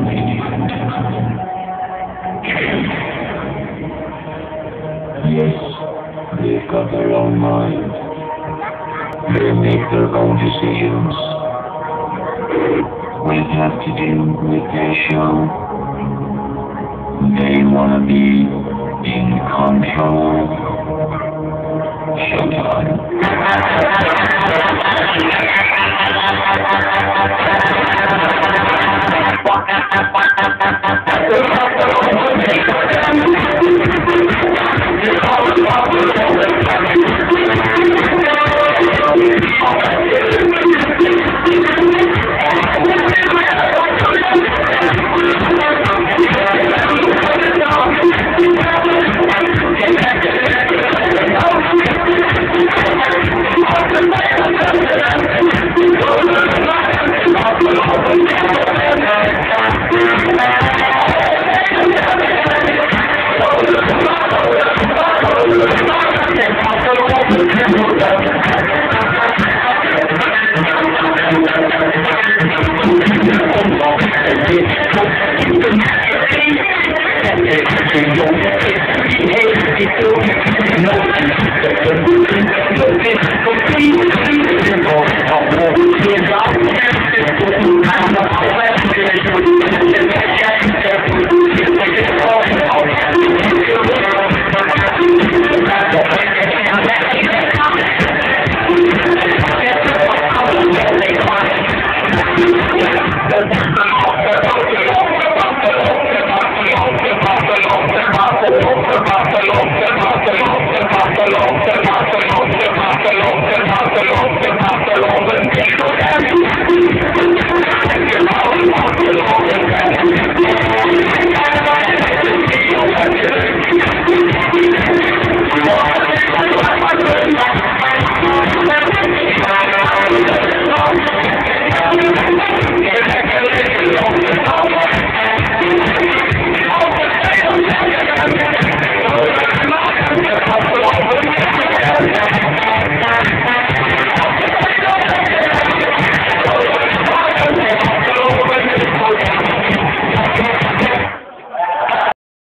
Ladies and gentlemen, yes, they've got their own mind. They make their own decisions. We have to do with their show. They want to be in control. Showtime.